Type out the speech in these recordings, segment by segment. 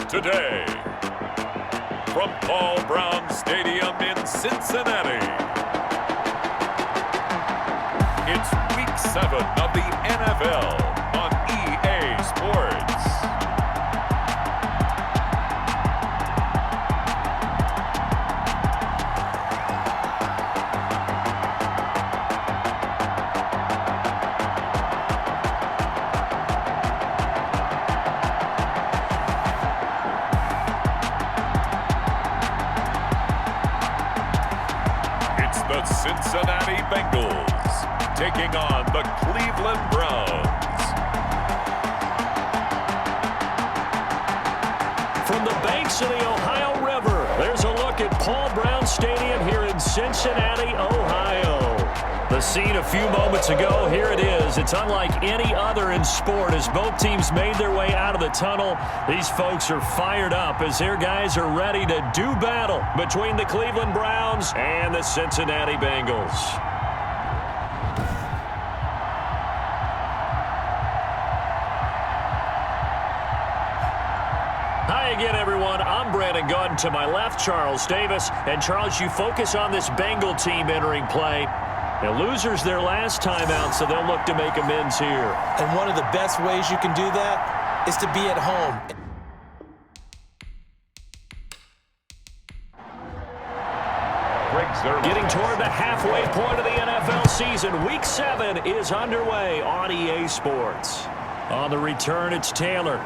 today, from Paul Brown Stadium in Cincinnati, it's Week 7 of the NFL on EA Sports. The Cincinnati Bengals taking on the Cleveland Browns. From the banks of the Ohio River, there's a look at Paul Brown Stadium here in Cincinnati, Ohio. The scene a few moments ago, here it is. It's unlike any other in sport as both teams made their way out of the tunnel. These folks are fired up as their guys are ready to do battle between the Cleveland Browns and the Cincinnati Bengals. Hi again, everyone. I'm Brandon Gordon. To my left, Charles Davis. And Charles, you focus on this Bengal team entering play. Now, losers their last time out, so they'll look to make amends here. And one of the best ways you can do that is to be at home. Getting toward the halfway point of the NFL season, Week 7 is underway on EA Sports. On the return, it's Taylor.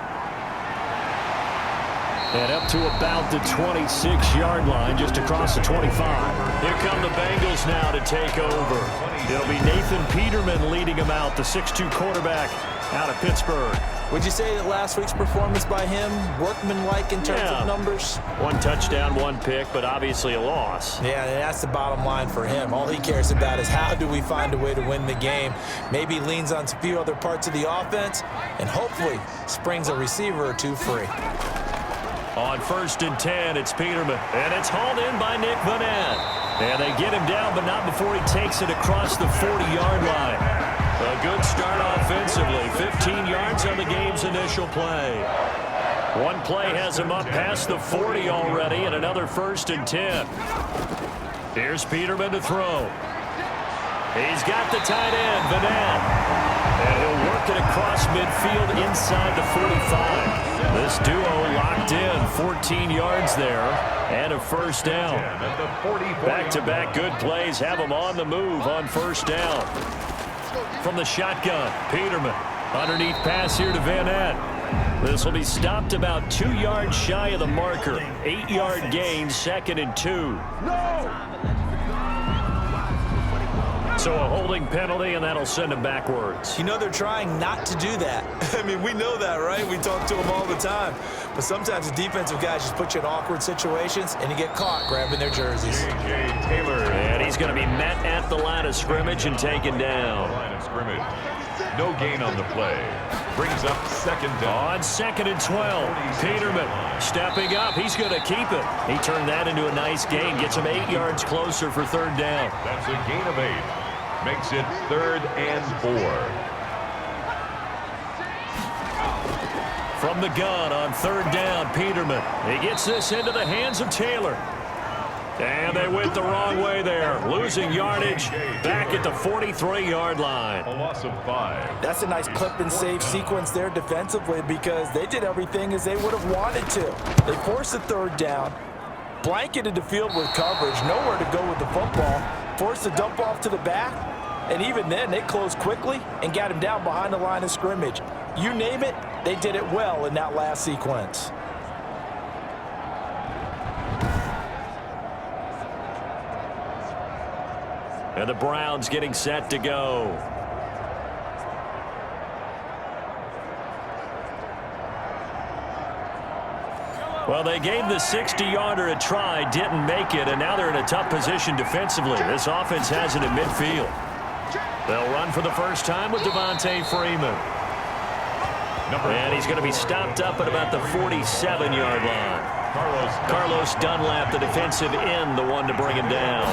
And up to about the 26-yard line, just across the 25. Here come the Bengals now to take over. It'll be Nathan Peterman leading them out, the 6'2 quarterback out of Pittsburgh. Would you say that last week's performance by him, workmanlike in terms of numbers? One touchdown, one pick, but obviously a loss. Yeah, that's the bottom line for him. All he cares about is how do we find a way to win the game. Maybe leans on a few other parts of the offense, and hopefully springs a receiver or two free. On 1st and 10, it's Peterman, and it's hauled in by Nick Vanette. And they get him down, but not before he takes it across the 40-yard line. A good start offensively, 15 yards on the game's initial play. One play has him up past the 40 already, and another 1st and 10. Here's Peterman to throw. He's got the tight end, Vanette. And he'll work it across midfield inside the 45. This duo locked in, 14 yards there, and a 1st down. Back-to-back good plays have them on the move on 1st down. From the shotgun, Peterman. Underneath pass here to Vanette. This will be stopped about 2 yards shy of the marker. 8-yard gain, 2nd and 2. So a holding penalty, and that'll send him backwards. You know they're trying not to do that. I mean, we know that, right? We talk to them all the time. But sometimes the defensive guys just put you in awkward situations, and you get caught grabbing their jerseys. Taylor. And he's going to be met at the line of scrimmage and taken down. Line of scrimmage. No gain on the play. Brings up 2nd down. On 2nd and 12, Peterman stepping up. He's going to keep it. He turned that into a nice gain. Gets him 8 yards closer for 3rd down. That's a gain of 8. Makes it 3rd and 4. From the gun on 3rd down, Peterman. He gets this into the hands of Taylor. And they went the wrong way there. Losing yardage back at the 43-yard line. A loss of 5. That's a nice clip and save sequence there defensively because they did everything as they would have wanted to. They forced the 3rd down, blanketed the field with coverage, nowhere to go with the football, forced the dump off to the back, and even then they closed quickly and got him down behind the line of scrimmage. You name it, they did it well in that last sequence. And the Browns getting set to go. Well, they gave the 60-yarder a try, didn't make it, and now they're in a tough position defensively. This offense has it in midfield. They'll run for the first time with Devontae Freeman. And he's going to be stopped up at about the 47-yard line. Carlos Dunlap, the defensive end, the one to bring him down.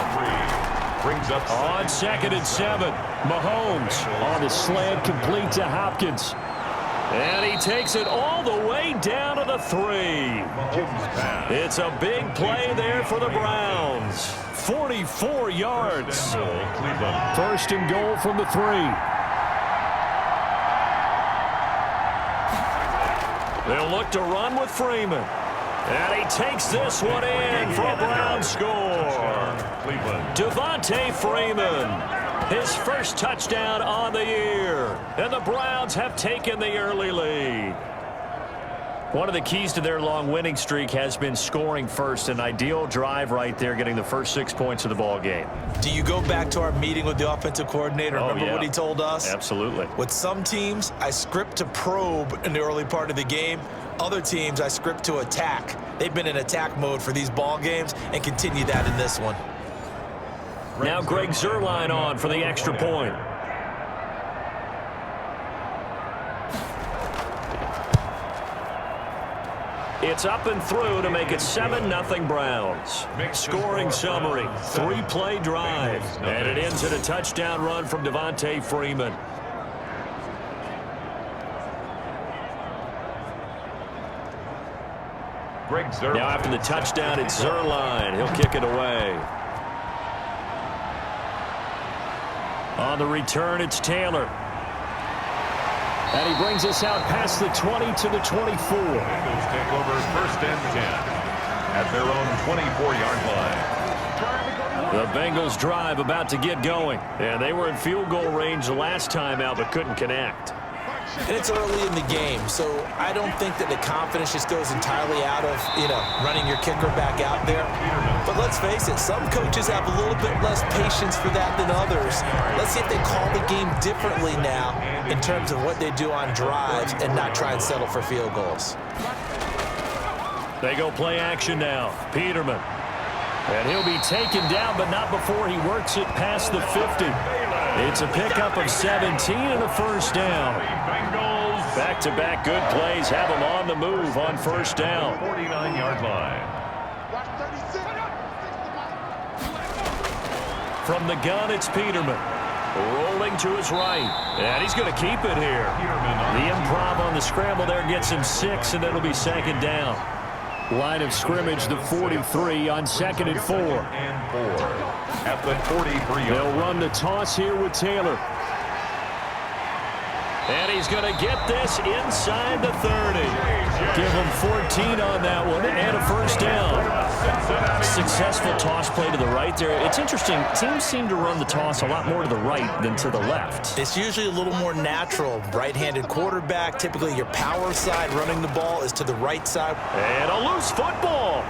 Brings up on 2nd and 7. Mahomes on the slant, complete to Hopkins. And he takes it all the way down to the 3. It's a big play there for the Browns. 44 yards. First and goal from the 3. They'll look to run with Freeman. And he takes this one in for a Brown score. Devontae Freeman. His first touchdown on the year. And the Browns have taken the early lead. One of the keys to their long winning streak has been scoring first. An ideal drive right there, getting the first 6 points of the ball game. Do you go back to our meeting with the offensive coordinator? Remember what he told us? Absolutely. With some teams, I script to probe in the early part of the game. Other teams, I script to attack. They've been in attack mode for these ball games and continue that in this one. Now Greg Zuerlein on for the extra point. It's up and through to make it 7-0 Browns. Scoring summary, 3-play drive. And it ends in a touchdown run from Devontae Freeman. Now after the touchdown, it's Zuerlein. He'll kick it away. On the return, it's Taylor. And he brings us out past the 20 to the 24. Bengals take over first and 10 at their own 24-yard line. The Bengals drive about to get going. And they were in field goal range the last time out but couldn't connect. And it's early in the game, so I don't think that the confidence just goes entirely out of, running your kicker back out there. But let's face it, some coaches have a little bit less patience for that than others. Let's see if they call the game differently now in terms of what they do on drives and not try and settle for field goals. They go play action now. Peterman. And he'll be taken down, but not before he works it past the 50. It's a pickup of 17 and a first down. Back-to-back good plays have him on the move on first down. 49-yard line. From the gun, it's Peterman. Rolling to his right. And he's going to keep it here. The improv on the scramble there gets him 6, and it'll be second down. Line of scrimmage, the 43 on 2nd and 4. At the 43. They'll run the toss here with Taylor. And he's going to get this inside the 30. Give him 14 on that one and a first down. Successful toss play to the right there. It's interesting. Teams seem to run the toss a lot more to the right than to the left. It's usually a little more natural. Right-handed quarterback, typically your power side running the ball is to the right side. And a loose football.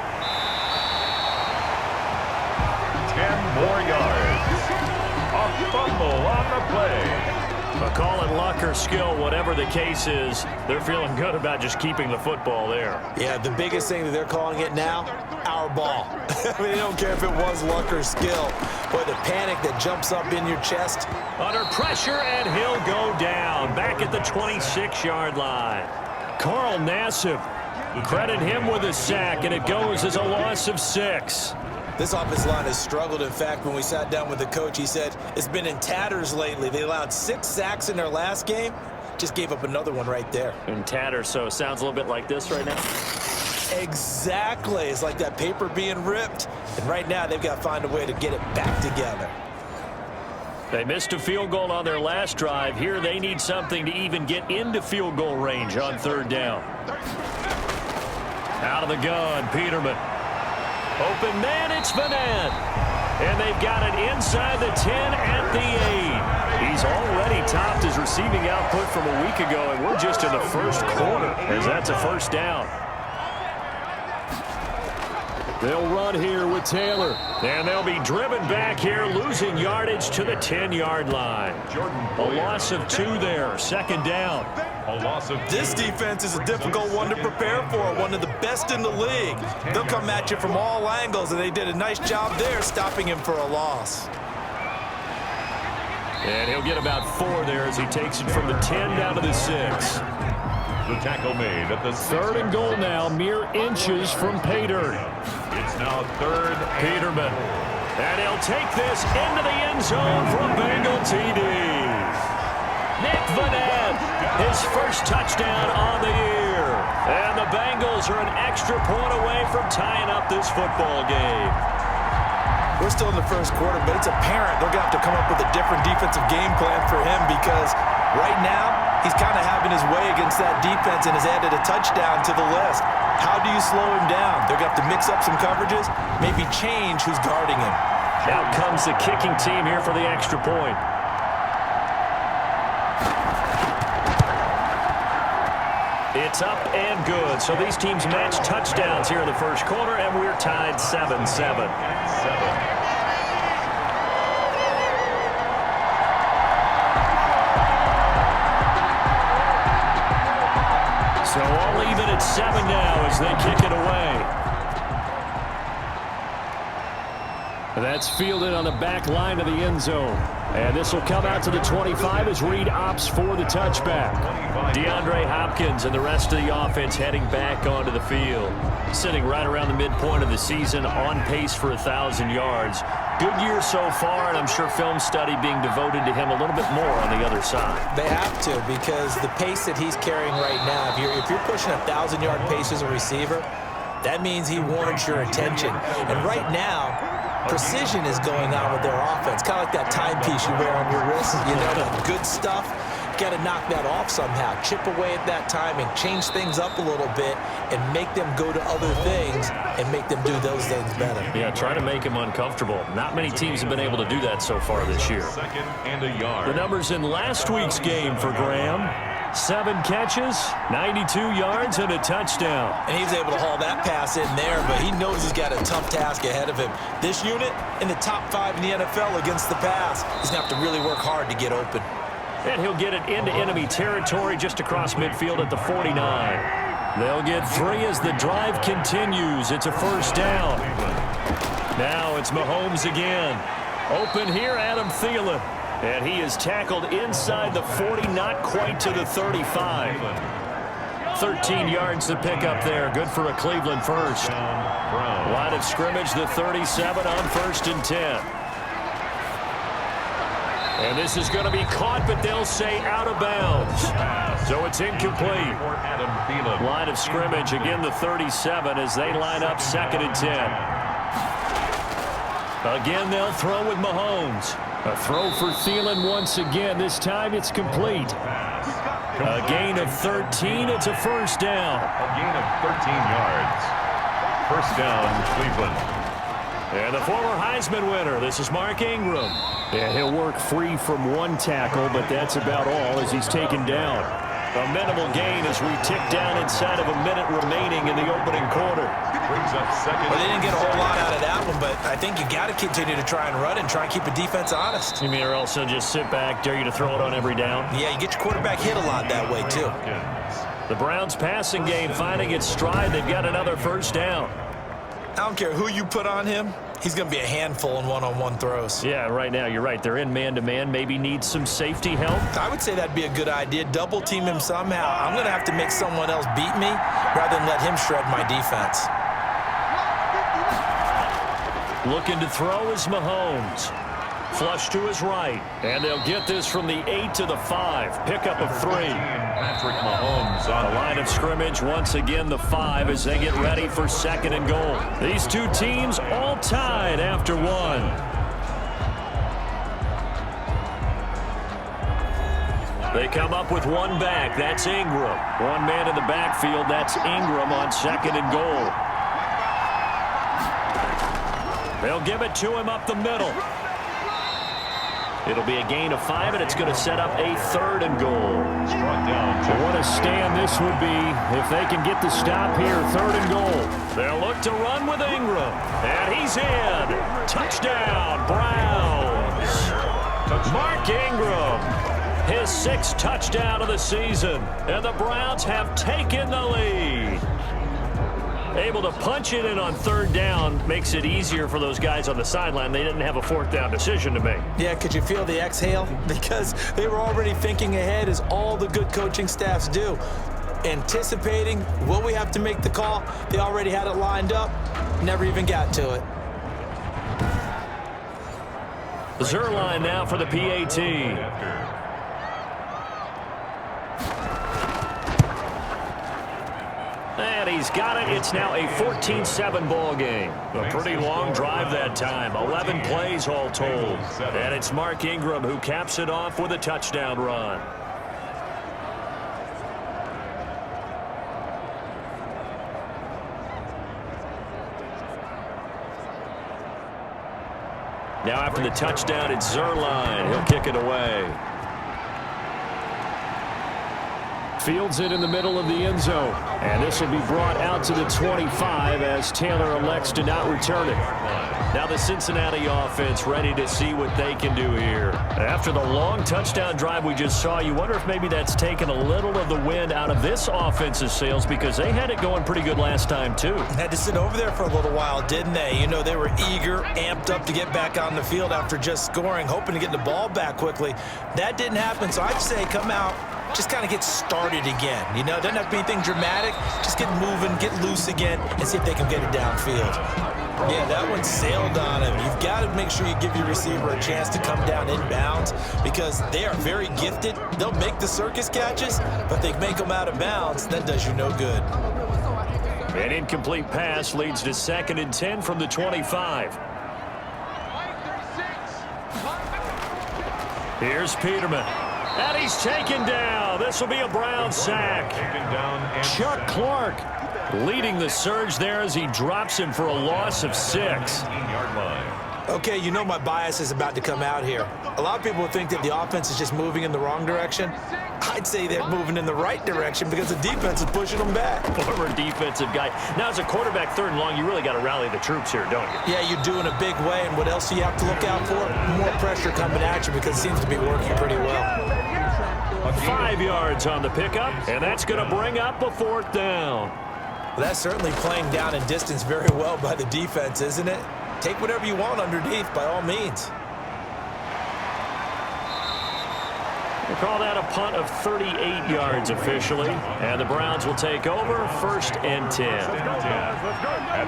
10 more yards. A fumble on the play. Call it luck or skill, whatever the case is, they're feeling good about just keeping the football there. Yeah, the biggest thing that they're calling it now, our ball. I mean, they don't care if it was luck or skill, but the panic that jumps up in your chest. Under pressure, and he'll go down, back at the 26-yard line. Carl Nassib, credit him with a sack, and it goes as a loss of 6. This offensive line has struggled. In fact, when we sat down with the coach, he said it's been in tatters lately. They allowed 6 sacks in their last game. Just gave up another one right there. In tatters, so it sounds a little bit like this right now. Exactly. It's like that paper being ripped. And right now, they've got to find a way to get it back together. They missed a field goal on their last drive. Here they need something to even get into field goal range on 3rd down. Out of the gun, Peterman. Open man, it's Vanette. And they've got it inside the 10 at the 8. He's already topped his receiving output from a week ago, and we're just in the first quarter as that's a first down. They'll run here with Taylor. And they'll be driven back here, losing yardage to the 10-yard line. A loss of 2 there, 2nd down. This defense is a difficult one to prepare for, one of the best in the league. They'll come at you from all angles, and they did a nice job there stopping him for a loss. And he'll get about 4 there as he takes it from the 10 down to the 6. The tackle made at the 3rd and goal now, mere inches from pay dirt. It's now 3rd and Peterman. And he'll take this into the end zone for a Bengal TD. Nick Vanette, his first touchdown on the year. And the Bengals are an extra point away from tying up this football game. We're still in the first quarter, but it's apparent they're going to have to come up with a different defensive game plan for him because right now he's kind of having his way against that defense and has added a touchdown to the list. How do you slow him down? They're going to have to mix up some coverages, maybe change who's guarding him. Out comes the kicking team here for the extra point. It's up and good. So these teams match touchdowns here in the first quarter, and we're tied 7-7. So all even at 7 now as they kick it away. That's fielded on the back line of the end zone. And this will come out to the 25 as Reed opts for the touchback. DeAndre Hopkins and the rest of the offense heading back onto the field. Sitting right around the midpoint of the season, on pace for 1,000 yards. Good year so far, and I'm sure film study being devoted to him a little bit more on the other side. They have to, because the pace that he's carrying right now, if you're pushing 1,000-yard pace as a receiver, that means he warrants your attention. And right now, precision is going on with their offense. Kind of like that timepiece you wear on your wrist. You know, the good stuff. You got to knock that off somehow. Chip away at that timing. Change things up a little bit and make them go to other things and make them do those things better. Yeah, try to make him uncomfortable. Not many teams have been able to do that so far this year. Second and a yard. The numbers in last week's game for Graham. 7 catches, 92 yards, and a touchdown. And he was able to haul that pass in there, but he knows he's got a tough task ahead of him. This unit in the top 5 in the NFL against the pass. He's going to have to really work hard to get open. And he'll get it into enemy territory just across midfield at the 49. They'll get 3 as the drive continues. It's a first down. Now it's Mahomes again. Open here, Adam Thielen. And he is tackled inside the 40, not quite to the 35. 13 yards to pick up there. Good for a Cleveland first. Line of scrimmage, the 37 on 1st and 10. And this is going to be caught, but they'll say out of bounds. So it's incomplete. Line of scrimmage, again the 37 as they line up 2nd and 10. Again, they'll throw with Mahomes. A throw for Thielen once again. This time it's complete. A gain of 13. It's a first down. A gain of 13 yards. First down, Cleveland. And the former Heisman winner, this is Mark Ingram. Yeah, he'll work free from 1 tackle, but that's about all as he's taken down. A minimal gain as we tick down inside of a minute remaining in the opening quarter. Brings up second. Well, they didn't get a whole lot out of that one, but I think you got to continue to try and run and try and keep the defense honest. You mean or else they'll just sit back, dare you to throw it on every down? Yeah, you get your quarterback hit a lot that way, too. The Browns passing game finding its stride. They've got another first down. I don't care who you put on him. He's going to be a handful in one-on-one throws. Yeah, right now, you're right. They're in man-to-man. Maybe need some safety help. I would say that'd be a good idea. Double team him somehow. I'm going to have to make someone else beat me rather than let him shred my defense. Looking to throw is Mahomes. Flush to his right. And they'll get this from the 8 to the 5. Pickup of 3. Patrick Mahomes on the line of scrimmage once again the 5 as they get ready for 2nd and goal. These two teams all tied after 1. They come up with 1 back. That's Ingram. 1 man in the backfield. That's Ingram on 2nd and goal. They'll give it to him up the middle. It'll be a gain of 5, and it's going to set up a 3rd and goal. What a stand this would be if they can get the stop here. 3rd and goal. They'll look to run with Ingram. And he's in. Touchdown, Browns. Mark Ingram. His 6th touchdown of the season. And the Browns have taken the lead. Able to punch it in on 3rd down makes it easier for those guys on the sideline. They didn't have a 4th down decision to make. Yeah, could you feel the exhale? Because they were already thinking ahead, as all the good coaching staffs do. Anticipating, will we have to make the call? They already had it lined up, never even got to it. Zerline now for the PAT. He's got it. It's now a 14-7 ball game. A pretty long drive that time. 11 plays all told. And it's Mark Ingram who caps it off with a touchdown run. Now after the touchdown, it's Zerline. He'll kick it away. Fields it in the middle of the end zone. And this will be brought out to the 25 as Taylor elects to not return it. Now the Cincinnati offense ready to see what they can do here. After the long touchdown drive we just saw, you wonder if maybe that's taken a little of the wind out of this offense's sails because they had it going pretty good last time too. Had to sit over there for a little while, didn't they? You know, they were eager, amped up to get back on the field after just scoring, hoping to get the ball back quickly. That didn't happen, so I'd say come out, just kind of get started again. You know, it doesn't have to be anything dramatic. Just get moving, get loose again, and see if they can get it downfield. Yeah, that one sailed on him. You've got to make sure you give your receiver a chance to come down inbounds because they are very gifted. They'll make the circus catches, but they make them out of bounds. That does you no good. An incomplete pass leads to 2nd and 10 from the 25. Here's Peterman. And he's taken down. This will be a Brown sack. Chuck Clark leading the surge there as he drops him for a loss of 6. Okay, you know my bias is about to come out here. A lot of people think that the offense is just moving in the wrong direction. I'd say they're moving in the right direction because the defense is pushing them back. Former defensive guy. Now, as a quarterback 3rd and long, you really got to rally the troops here, don't you? Yeah, you do in a big way. And what else do you have to look out for? More pressure coming at you because it seems to be working pretty well. 5 yards on the pickup, and that's going to bring up a 4th down. Well, that's certainly playing down in distance very well by the defense, isn't it? Take whatever you want underneath, by all means. We'll call that a punt of 38 yards officially, and the Browns will take over 1st and 10.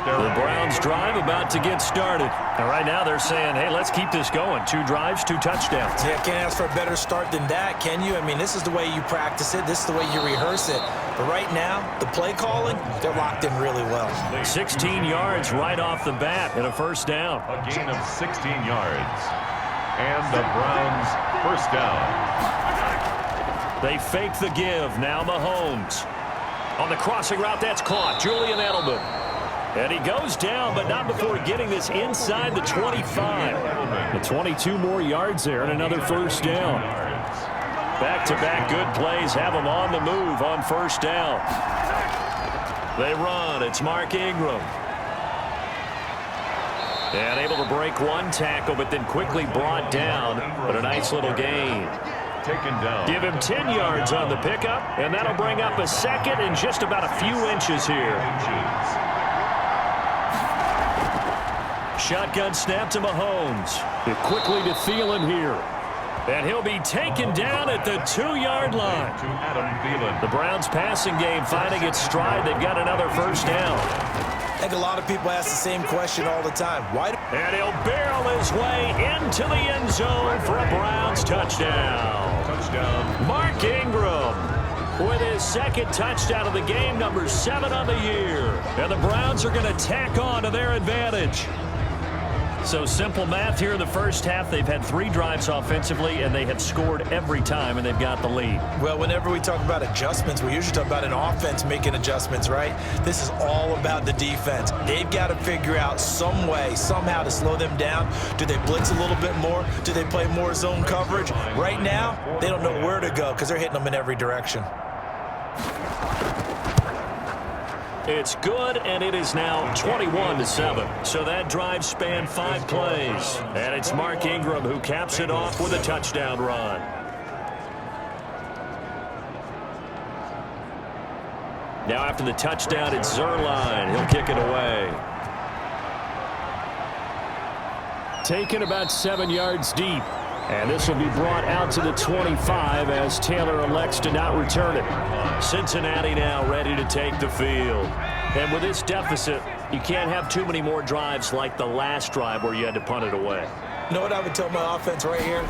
The Browns drive about to get started. And right now they're saying, hey, let's keep this going. 2 drives, 2 touchdowns. Yeah, can't ask for a better start than that, can you? I mean, this is the way you practice it. This is the way you rehearse it. But right now, the play calling, they're locked in really well. 16 yards right off the bat and a 1st down. A gain of 16 yards. And the Browns 1st down. They fake the give. Now Mahomes. On the crossing route, that's caught. Julian Edelman. And he goes down, but not before getting this inside the 25. The 22 more yards there and another 1st down. Back-to-back good plays have them on the move on 1st down. They run. It's Mark Ingram. And able to break 1 tackle, but then quickly brought down. But a nice little gain. Taken down. Give him 10 yards on the pickup, and that'll bring up a 2nd and just about a few inches here. Shotgun snap to Mahomes. It quickly to Thielen here. And he'll be taken down at the 2-yard line. To Adam Thielen. The Browns passing game finding its stride. They've got another 1st down. I think a lot of people ask the same question all the time. And he'll barrel his way into the end zone for a Browns touchdown. Mark Ingram with his 2nd touchdown of the game, number 7 on the year. And the Browns are going to tack on to their advantage. So simple math here in the 1st half. They've had 3 drives offensively, and they have scored every time, and they've got the lead. Well, whenever we talk about adjustments, we usually talk about an offense making adjustments, right? This is all about the defense. They've got to figure out some way, somehow to slow them down. Do they blitz a little bit more? Do they play more zone coverage? Right now, they don't know where to go because they're hitting them in every direction. It's good, and it is now 21-7. So that drive spanned 5 plays. And it's Mark Ingram who caps it off with a touchdown run. Now after the touchdown, it's Zerline. He'll kick it away. Taken about 7 yards deep. And this will be brought out to the 25 as Taylor elects to not return it. Cincinnati now ready to take the field. And with this deficit, you can't have too many more drives like the last drive where you had to punt it away. You know what I would tell my offense right here?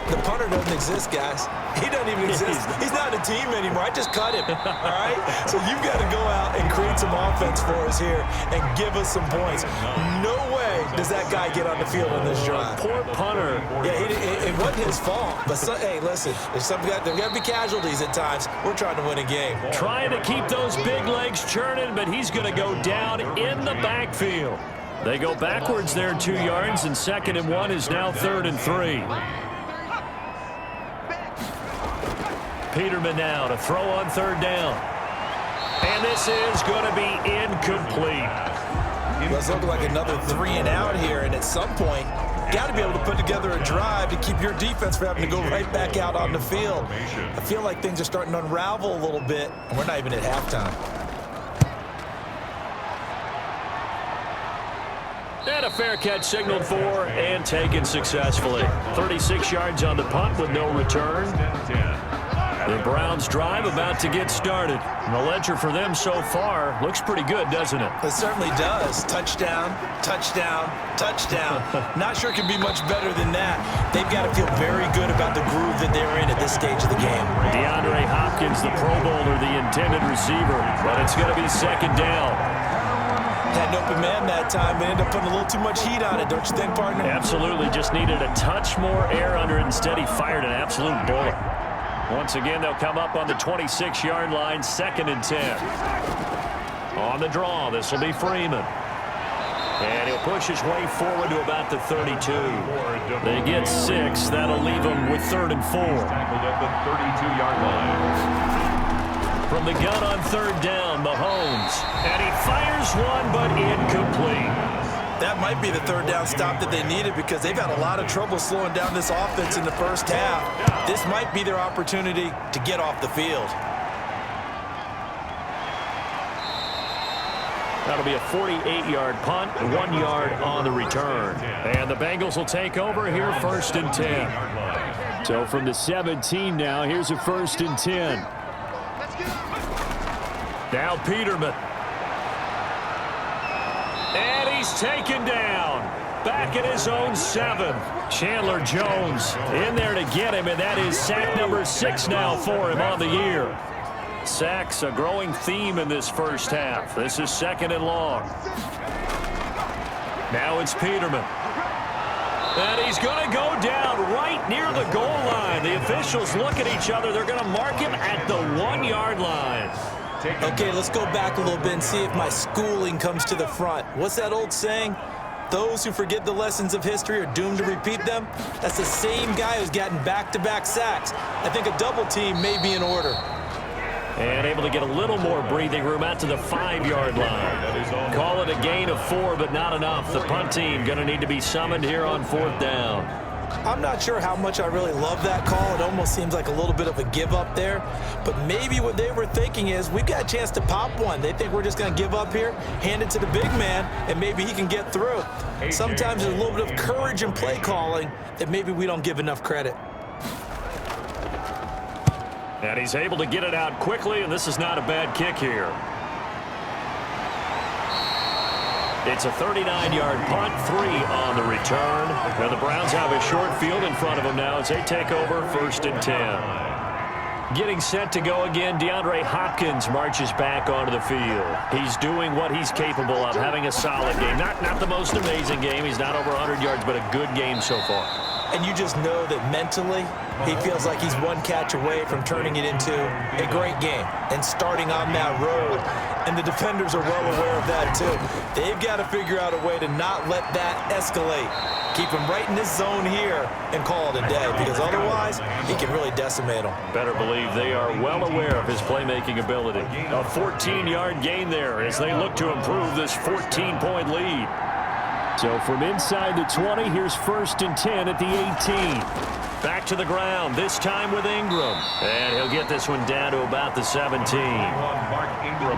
The punter doesn't exist, guys. He doesn't even exist. He's not a team anymore. I just cut him, all right? So you've got to go out and create some offense for us here and give us some points. No way does that guy get on the field on this drive. Poor punter. Yeah, it wasn't his fault. But, hey, listen, there's got to be casualties at times. We're trying to win a game. Trying to keep those big legs churning, but he's going to go down in the backfield. They go backwards there 2 yards, and 2nd and 1 is now 3rd and 3. Peterman now to throw on 3rd down. And this is going to be incomplete. Let's look like another 3 and out here, and at some point, got to be able to put together a drive to keep your defense from having to go right back out on the field. I feel like things are starting to unravel a little bit, and we're not even at halftime. And a fair catch signaled for and taken successfully. 36 yards on the punt with no return. The Browns' drive about to get started. And the ledger for them so far looks pretty good, doesn't it? It certainly does. Touchdown, touchdown, touchdown. Not sure it can be much better than that. They've got to feel very good about the groove that they're in at this stage of the game. DeAndre Hopkins, the Pro Bowler, the intended receiver. But it's going to be 2nd down. Had an open man that time, but ended up putting a little too much heat on it, don't you think, partner? Absolutely. Just needed a touch more air under it. Instead, he fired an absolute bullet. Once again, they'll come up on the 26-yard line, 2nd and 10. On the draw, this will be Freeman. And he'll push his way forward to about the 32. They get 6. That'll leave them with 3rd and 4. Tackled at the 32-yard line. From the gun on 3rd down, Mahomes. And he fires one, but incomplete. That might be the 3rd down stop that they needed because they've had a lot of trouble slowing down this offense in the first half. This might be their opportunity to get off the field. That'll be a 48-yard punt, 1 yard on the return. And the Bengals will take over here, 1st and 10. So from the 17 now, here's a 1st and 10. Now Peterman. And he's taken down. Back at his own 7. Chandler Jones in there to get him, and that is sack number 6 now for him on the year. Sacks a growing theme in this first half. This is 2nd and long. Now it's Peterman. And he's going to go down right near the goal line. The officials look at each other. They're going to mark him at the 1-yard line. Okay, let's go back a little bit and see if my schooling comes to the front. What's that old saying? Those who forget the lessons of history are doomed to repeat them. That's the same guy who's gotten back-to-back sacks. I think a double team may be in order. And able to get a little more breathing room out to the 5-yard line. Call it a gain of 4, but not enough. The punt team going to need to be summoned here on 4th down. I'm not sure how much I really love that call. It almost seems like a little bit of a give up there. But maybe what they were thinking is we've got a chance to pop one. They think we're just going to give up here, hand it to the big man, and maybe he can get through. Sometimes there's a little bit of courage in play calling that maybe we don't give enough credit. And he's able to get it out quickly, and this is not a bad kick here. It's a 39-yard punt, 3 on the return. Now the Browns have a short field in front of them now as they take over 1st and 10. Getting set to go again, DeAndre Hopkins marches back onto the field. He's doing what he's capable of, having a solid game. Not the most amazing game. He's not over 100 yards, but a good game so far. And you just know that mentally he feels like he's one catch away from turning it into a great game and starting on that road. And the defenders are well aware of that too. They've got to figure out a way to not let that escalate. Keep him right in this zone here and call it a day, because otherwise he can really decimate them. Better believe they are well aware of his playmaking ability. A 14-yard gain there as they look to improve this 14-point lead. So from inside the 20, here's 1st and 10 at the 18. Back to the ground, this time with Ingram. And he'll get this one down to about the 17.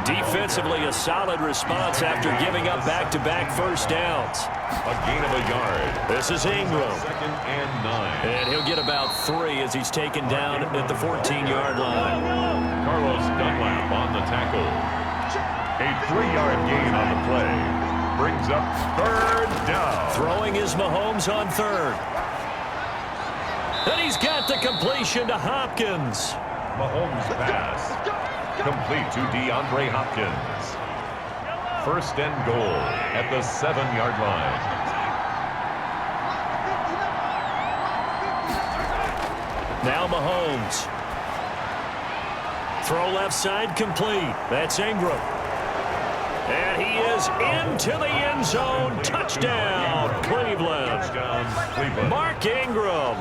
Defensively, a solid response after giving up back-to-back first downs. A gain of a yard. This is Ingram. 2nd and 9. And he'll get about 3 as he's taken down at the 14-yard line. Carlos Dunlap on the tackle. A 3-yard gain on the play. Brings up 3rd down. Throwing is Mahomes on 3rd. And he's got the completion to Hopkins. Mahomes' pass. Complete to DeAndre Hopkins. First and goal at the 7-yard line. Now Mahomes. Throw left side complete. That's Ingram. And he is into the end zone. Touchdown, Cleveland. Touchdown, Cleveland. Mark Ingram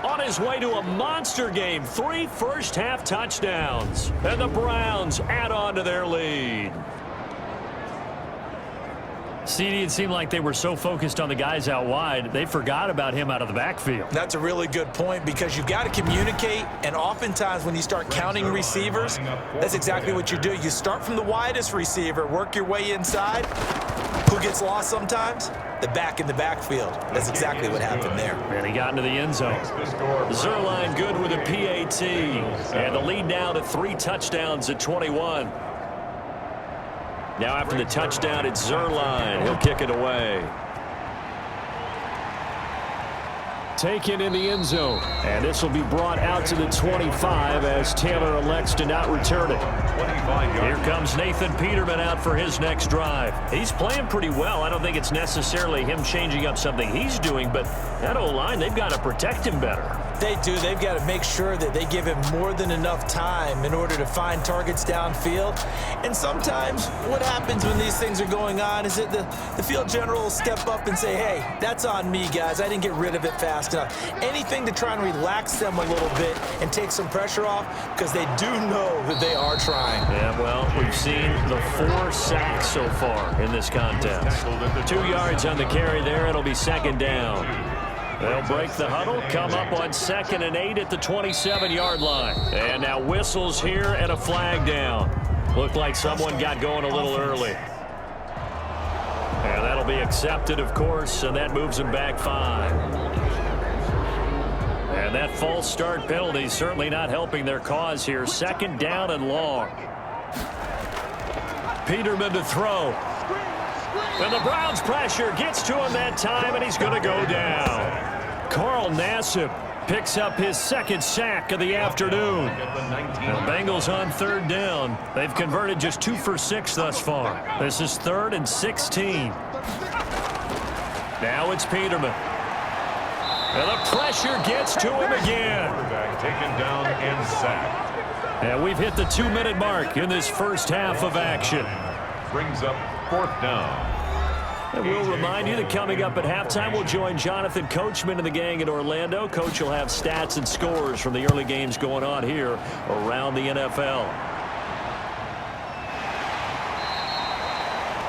on his way to a monster game. 3 first-half touchdowns. And the Browns add on to their lead. CD, it seemed like they were so focused on the guys out wide, they forgot about him out of the backfield. That's a really good point because you've got to communicate, and oftentimes when you start counting receivers, that's exactly what you do. You start from the widest receiver, work your way inside. Who gets lost sometimes? The back in the backfield. That's exactly what happened there. And he got into the end zone. Zerline good with a PAT. And the lead now to 3 touchdowns at 21. Now after the touchdown, it's Zerline. He'll kick it away. Taken in the end zone. And this will be brought out to the 25 as Taylor elects to not return it. Here comes Nathan Peterman out for his next drive. He's playing pretty well. I don't think it's necessarily him changing up something he's doing, but that O-line, they've got to protect him better. They do. They've got to make sure that they give him more than enough time in order to find targets downfield. And sometimes what happens when these things are going on is that the field general will step up and say, hey, that's on me, guys. I didn't get rid of it fast enough. Anything to try and relax them a little bit and take some pressure off because they do know that they are trying. Yeah, well, we've seen the 4 sacks so far in this contest. 2 yards on the carry there. It'll be second down. They'll break the huddle, come up on 2nd and 8 at the 27-yard line. And now whistles here and a flag down. Looked like someone got going a little early. And that'll be accepted, of course, and that moves them back 5. And that false start penalty certainly not helping their cause here. 2nd down and long. Peterman to throw. And the Browns pressure gets to him that time, and he's going to go down. Carl Nassib picks up his 2nd sack of the afternoon. The Bengals on 3rd down. They've converted just 2 for 6 thus far. This is 3rd and 16. Now it's Peterman. And the pressure gets to him again. Quarterback taken down and sacked. And we've hit the 2-minute mark in this first half of action. Brings up 4th down. And we'll remind you that coming up at halftime, we'll join Jonathan Coachman and the gang in Orlando. Coach will have stats and scores from the early games going on here around the NFL.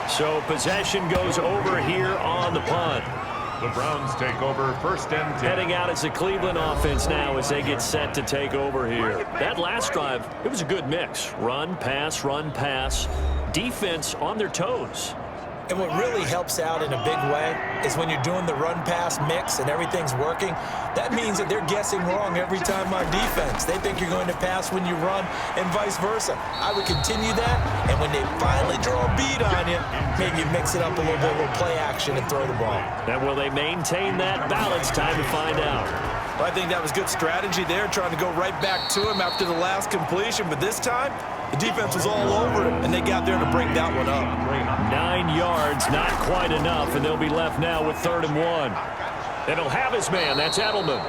So possession goes over here on the punt. The Browns take over 1st and 10. Heading out as the Cleveland offense now as they get set to take over here. That last drive, it was a good mix. Run, pass, defense on their toes. And what really helps out in a big way is when you're doing the run-pass mix and everything's working, that means that they're guessing wrong every time on defense. They think you're going to pass when you run and vice versa. I would continue that, and when they finally draw a bead on you, maybe you mix it up a little bit, a little play action and throw the ball. And will they maintain that balance? Time to find out. Well, I think that was good strategy there, trying to go right back to him after the last completion, but this time, the defense was all over it, and they got there to break that one up. 9 yards, not quite enough, and they'll be left now with 3rd and 1. And he'll have his man. That's Edelman.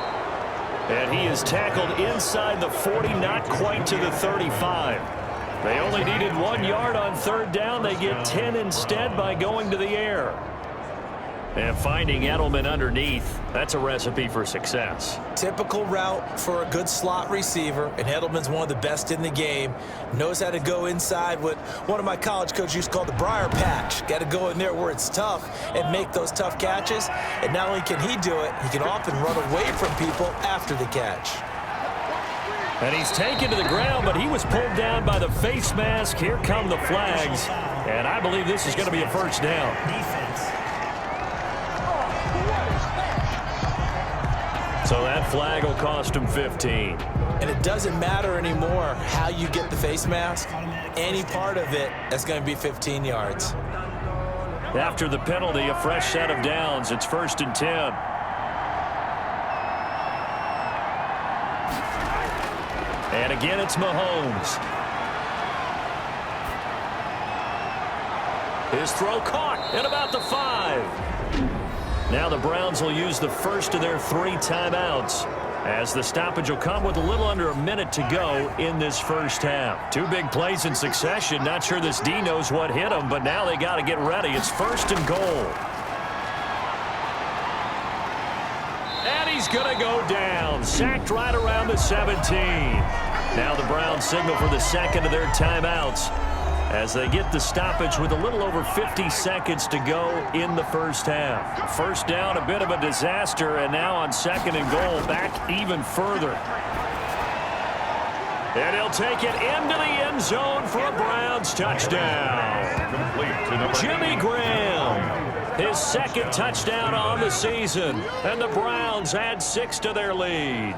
And he is tackled inside the 40, not quite to the 35. They only needed 1 yard on 3rd down. They get 10 instead by going to the air. And finding Edelman underneath, that's a recipe for success. Typical route for a good slot receiver, and Edelman's one of the best in the game. Knows how to go inside what one of my college coaches used to call the briar patch. Got to go in there where it's tough and make those tough catches. And not only can he do it, he can often run away from people after the catch. And he's taken to the ground, but he was pulled down by the face mask. Here come the flags. And I believe this is going to be a 1st down. So that flag will cost him 15. And it doesn't matter anymore how you get the face mask. Any part of it, that's going to be 15 yards. After the penalty, a fresh set of downs. It's 1st and 10. And again, it's Mahomes. His throw caught at about the 5. Now the Browns will use the first of their 3 timeouts, as the stoppage will come with a little under a minute to go in this first half. 2 big plays in succession. Not sure this D knows what hit him, but now they got to get ready. It's 1st and goal. And he's going to go down. Sacked right around the 17. Now the Browns signal for the second of their timeouts, as they get the stoppage with a little over 50 seconds to go in the first half. First down, a bit of a disaster, and now on 2nd and goal, back even further. And he'll take it into the end zone for a Browns touchdown. Jimmy Graham, his 2nd touchdown on the season, and the Browns add 6 to their lead.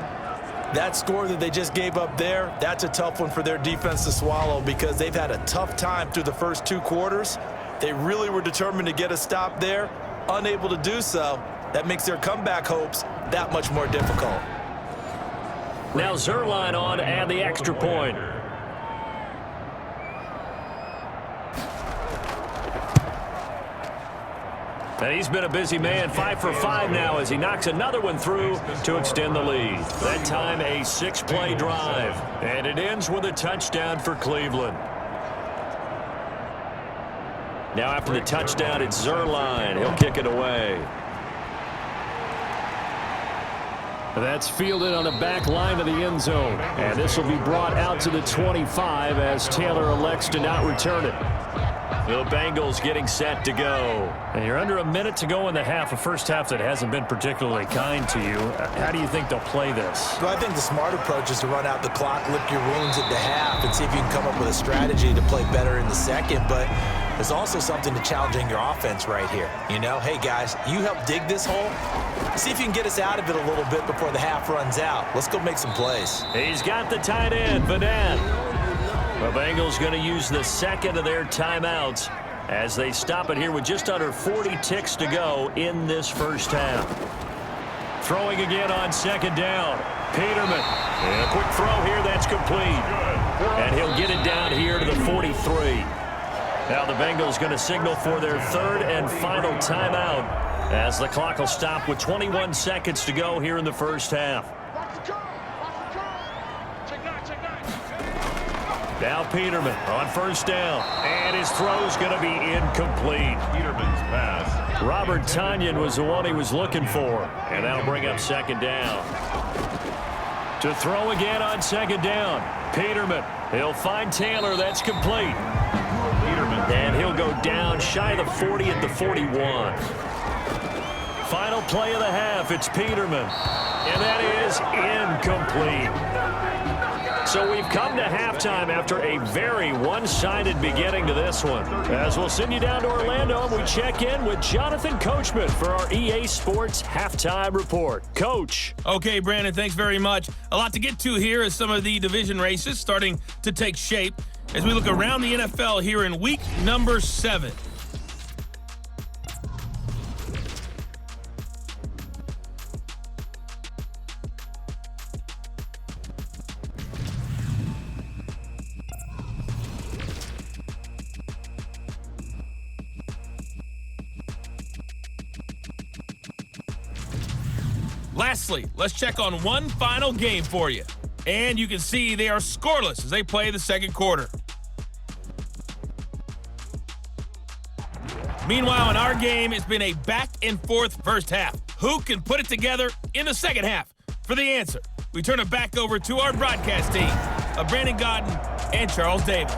That score that they just gave up there, that's a tough one for their defense to swallow, because they've had a tough time through the first 2 quarters. They really were determined to get a stop there, unable to do so. That makes their comeback hopes that much more difficult. Now Zerline on to add the extra point. And he's been a busy man, 5 for 5 now as he knocks another one through to extend the lead. That time a 6-play drive. And it ends with a touchdown for Cleveland. Now after the touchdown, it's Zerline. He'll kick it away. That's fielded on the back line of the end zone. And this will be brought out to the 25 as Taylor elects to not return it. The Bengals getting set to go. And you're under a minute to go in the half, a first half that hasn't been particularly kind to you. How do you think they'll play this? Well, I think the smart approach is to run out the clock, lick your wounds at the half, and see if you can come up with a strategy to play better in the second. But there's also something to challenging your offense right here. You know, hey, guys, you help dig this hole. See if you can get us out of it a little bit before the half runs out. Let's go make some plays. He's got the tight end, Madden. The Bengals going to use the 2nd of their timeouts as they stop it here with just under 40 ticks to go in this first half. Throwing again on 2nd down. Peterman. And a quick throw here that's complete. And he'll get it down here to the 43. Now the Bengals going to signal for their 3rd and final timeout as the clock will stop with 21 seconds to go here in the first half. Now Peterman on 1st down. And his throw's going to be incomplete. Peterman's pass. Robert Tonyan was the one he was looking for. And that'll bring up 2nd down. To throw again on 2nd down. Peterman. He'll find Taylor. That's complete. Peterman. And he'll go down shy of the 40 at the 41. Final play of the half. It's Peterman. And that is incomplete. So we've come to halftime after a very one-sided beginning to this one. As we'll send you down to Orlando, and we check in with Jonathan Coachman for our EA Sports Halftime Report. Coach. Okay, Brandon, thanks very much. A lot to get to here as some of the division races starting to take shape as we look around the NFL here in week number 7. Lastly, let's check on one final game for you. And you can see they are scoreless as they play the 2nd quarter. Meanwhile, in our game, it's been a back-and-forth first half. Who can put it together in the 2nd half? For the answer, we turn it back over to our broadcast team of Brandon Godden and Charles Davis.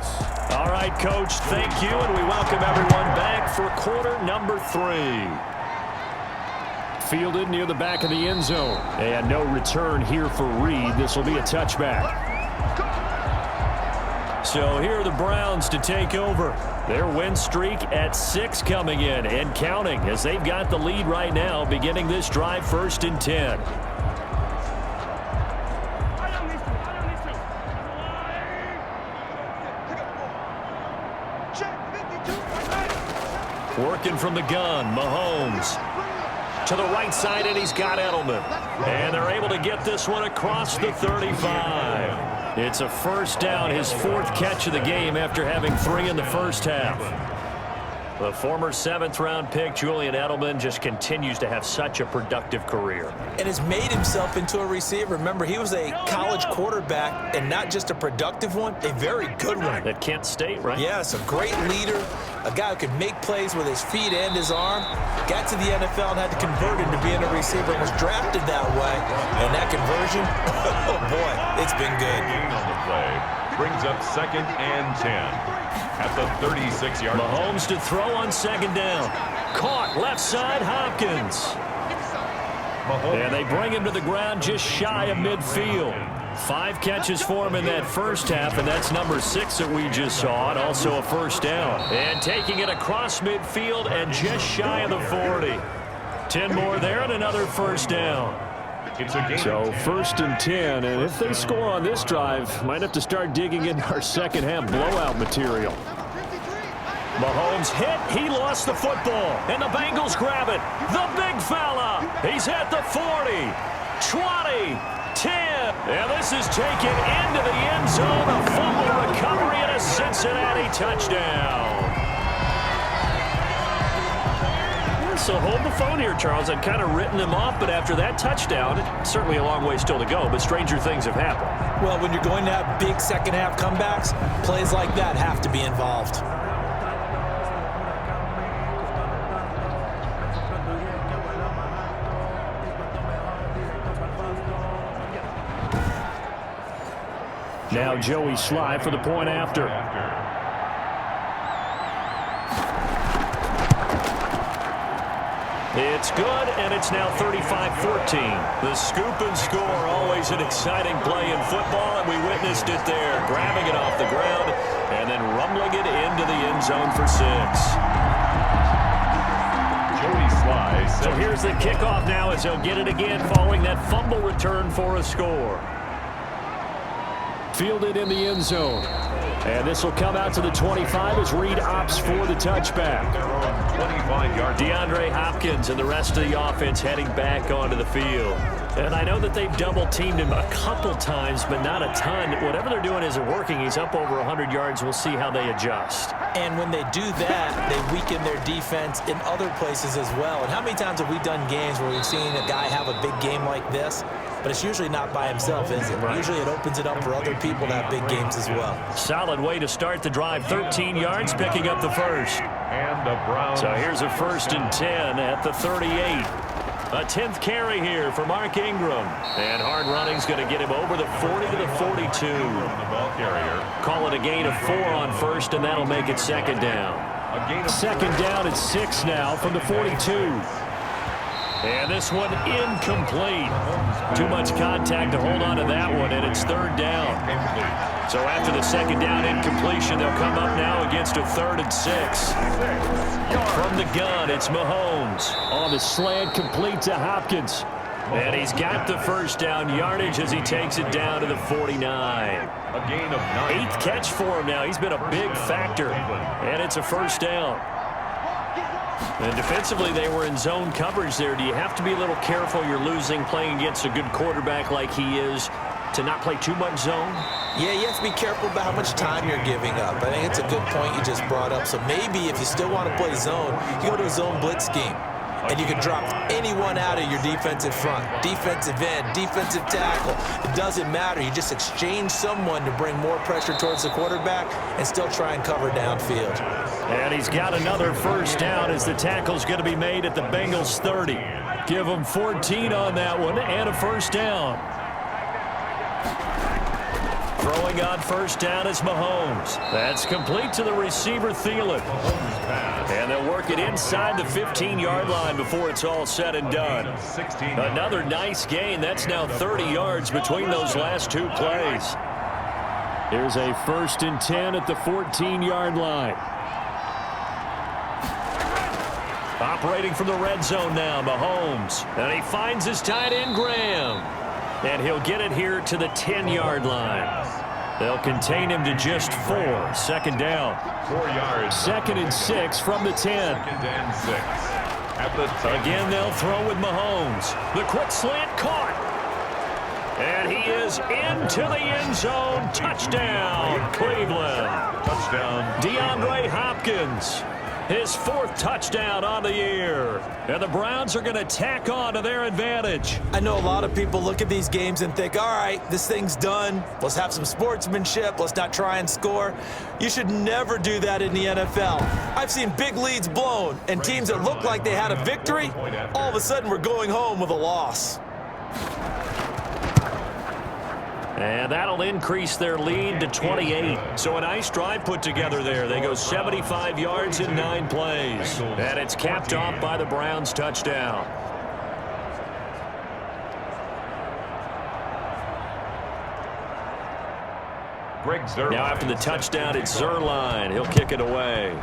All right, Coach, thank you, and we welcome everyone back for quarter number 3. Fielded near the back of the end zone. And no return here for Reed. This will be a touchback. So here are the Browns to take over. Their win streak at 6 coming in and counting as they've got the lead right now beginning this drive 1st and 10. Working from the gun, Mahomes. To the right side, and he's got Edelman. And they're able to get this one across the 35. It's a first down, his 4th catch of the game after having 3 in the first half. The former 7th-round pick, Julian Edelman, just continues to have such a productive career. And has made himself into a receiver. Remember, he was a college quarterback, and not just a productive one, a very good one. At Kent State, right? Yes, a great leader, a guy who could make plays with his feet and his arm. Got to the NFL and had to convert into being a receiver and was drafted that way. And that conversion, oh boy, it's been good. Gain on the play brings up 2nd and 10. At the 36-yard line. Mahomes to throw on 2nd down. Caught left side, Hopkins. And they bring him to the ground just shy of midfield. 5 catches for him in that first half, and that's number 6 that we just saw, and also a first down. And taking it across midfield and just shy of the 40. 10 more there and another first down. So 1st and 10, and if they score on this drive, might have to start digging in our second half blowout material. Mahomes hit, he lost the football, and the Bengals grab it. The big fella, he's at the 40, 20, 10, and this is taken into the end zone. A fumble recovery and a Cincinnati touchdown. So hold the phone here, Charles. I'd kind of written them off, but after that touchdown, it's certainly a long way still to go, but stranger things have happened. Well, when you're going to have big second-half comebacks, plays like that have to be involved. Now Joey Sly for the point after. It's good, and it's now 35-14. The scoop and score, always an exciting play in football, and we witnessed it there. Grabbing it off the ground and then rumbling it into the end zone for 6. Joey Sly. So here's the kickoff now as he'll get it again following that fumble return for a score. Fielded in the end zone. And this will come out to the 25 as Reed opts for the touchback. 25-yard. DeAndre Hopkins and the rest of the offense heading back onto the field. And I know that they've double-teamed him a couple times, but not a ton. Whatever they're doing isn't working. He's up over 100 yards. We'll see how they adjust. And when they do that, they weaken their defense in other places as well. And how many times have we done games where we've seen a guy have a big game like this? But it's usually not by himself, is it? Right. Usually it opens it up for other people to have big games as well. Solid way to start the drive. 13 yards, picking up the first. And the Browns. So here's a 1st and 10 at the 38. A 10th carry here for Mark Ingram. And hard running's going to get him over the 40 to the 42. The ball carrier. Call it a gain of 4 on 1st, and that'll make it 2nd down. A gain of 2nd down at 6 now from the 42. And this one incomplete. Too much contact to hold on to that one, and it's 3rd down. So after the 2nd down incompletion, they'll come up now against a 3rd and 6. From the gun, it's Mahomes. On the slant, complete to Hopkins. And he's got the first down yardage as he takes it down to the 49. A gain of 9. 8th catch for him now. He's been a big factor. And it's a first down. And defensively, they were in zone coverage there. Do you have to be a little careful? You're losing playing against a good quarterback like he is to not play too much zone? Yeah, you have to be careful about how much time you're giving up. I think it's a good point you just brought up. So maybe if you still want to play zone, you go to a zone blitz scheme. And you can drop anyone out of your defensive front. Defensive end, defensive tackle. It doesn't matter. You just exchange someone to bring more pressure towards the quarterback and still try and cover downfield. And he's got another first down as the tackle's going to be made at the Bengals 30. Give them 14 on that one and a first down. Throwing on first down is Mahomes. That's complete to the receiver, Thielen. And they'll work it inside the 15-yard line before it's all said and done. Another nice gain. That's now 30 yards between those last 2 plays. Here's a 1st and 10 at the 14-yard line. Operating from the red zone now, Mahomes. And he finds his tight end, Graham. And he'll get it here to the 10-yard line. They'll contain him to just 4. 2nd down. 4 yards. 2nd and 6 from the 10. 2nd and 6. At the 10. Again, they'll throw with Mahomes. The quick slant caught. And he is into the end zone. Touchdown, Cleveland. Touchdown. DeAndre Hopkins, his 4th touchdown on the year. And the Browns are going to tack on to their advantage. I know a lot of people look at these games and think, all right, this thing's done. Let's have some sportsmanship. Let's not try and score. You should never do that in the NFL. I've seen big leads blown, and teams that looked like they had a victory, all of a sudden were going home with a loss. And that'll increase their lead to 28. So a nice drive put together there. They go 75 yards in 9 plays. And it's capped off by the Browns' touchdown. Now after the touchdown, it's Zerline. He'll kick it away.